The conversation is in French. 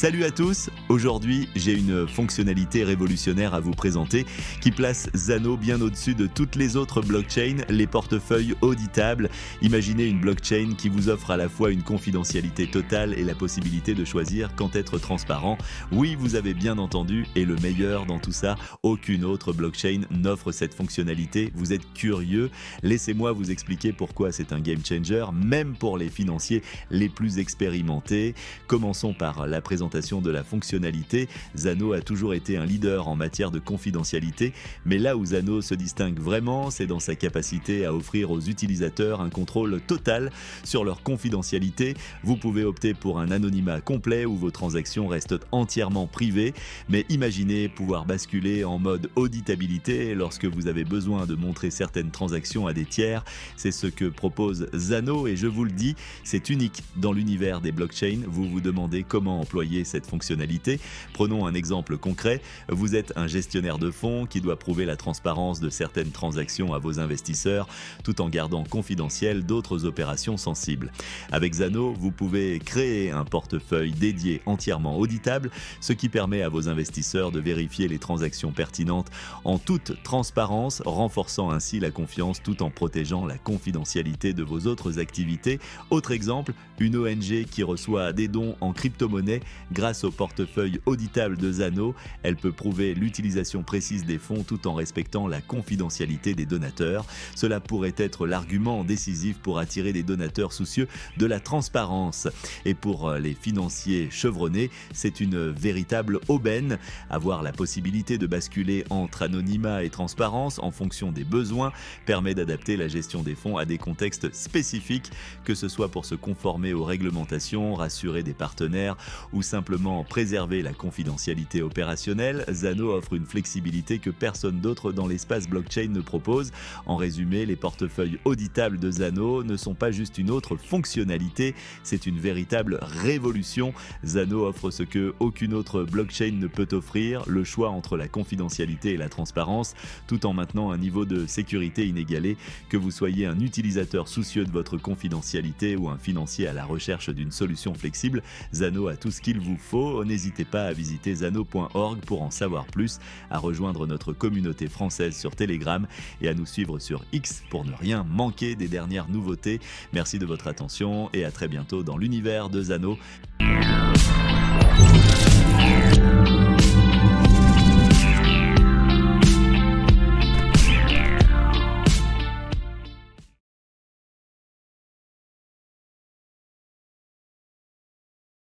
Salut à tous, aujourd'hui j'ai une fonctionnalité révolutionnaire à vous présenter qui place Zano bien au-dessus de toutes les autres blockchains, les portefeuilles auditables. Imaginez une blockchain qui vous offre à la fois une confidentialité totale et la possibilité de choisir quand être transparent. Oui, vous avez bien entendu, et le meilleur dans tout ça, aucune autre blockchain n'offre cette fonctionnalité. Vous êtes curieux? Laissez-moi vous expliquer pourquoi c'est un game changer, même pour les financiers les plus expérimentés. Commençons par la présentation de la fonctionnalité. Zano a toujours été un leader en matière de confidentialité, mais là où Zano se distingue vraiment, c'est dans sa capacité à offrir aux utilisateurs un contrôle total sur leur confidentialité. Vous pouvez opter pour un anonymat complet où vos transactions restent entièrement privées, mais imaginez pouvoir basculer en mode auditabilité lorsque vous avez besoin de montrer certaines transactions à des tiers. C'est ce que propose Zano et je vous le dis, c'est unique dans l'univers des blockchains. Vous vous demandez comment employer cette fonctionnalité. Prenons un exemple concret. Vous êtes un gestionnaire de fonds qui doit prouver la transparence de certaines transactions à vos investisseurs tout en gardant confidentielles d'autres opérations sensibles. Avec Zano, vous pouvez créer un portefeuille dédié entièrement auditable, ce qui permet à vos investisseurs de vérifier les transactions pertinentes en toute transparence, renforçant ainsi la confiance tout en protégeant la confidentialité de vos autres activités. Autre exemple, une ONG qui reçoit des dons en crypto-monnaie grâce au portefeuille auditable de Zano, elle peut prouver l'utilisation précise des fonds tout en respectant la confidentialité des donateurs. Cela pourrait être l'argument décisif pour attirer des donateurs soucieux de la transparence. Et pour les financiers chevronnés, c'est une véritable aubaine. Avoir la possibilité de basculer entre anonymat et transparence en fonction des besoins permet d'adapter la gestion des fonds à des contextes spécifiques, que ce soit pour se conformer aux réglementations, rassurer des partenaires ou simplement préserver la confidentialité opérationnelle. Zano offre une flexibilité que personne d'autre dans l'espace blockchain ne propose. En résumé, les portefeuilles auditables de Zano ne sont pas juste une autre fonctionnalité, c'est une véritable révolution. Zano offre ce que aucune autre blockchain ne peut offrir, le choix entre la confidentialité et la transparence, tout en maintenant un niveau de sécurité inégalé. Que vous soyez un utilisateur soucieux de votre confidentialité ou un financier à la recherche d'une solution flexible, Zano a tout ce qu'il vous faut. N'hésitez pas à visiter zano.org pour en savoir plus, à rejoindre notre communauté française sur Telegram et à nous suivre sur X pour ne rien manquer des dernières nouveautés. Merci de votre attention et à très bientôt dans l'univers de Zano.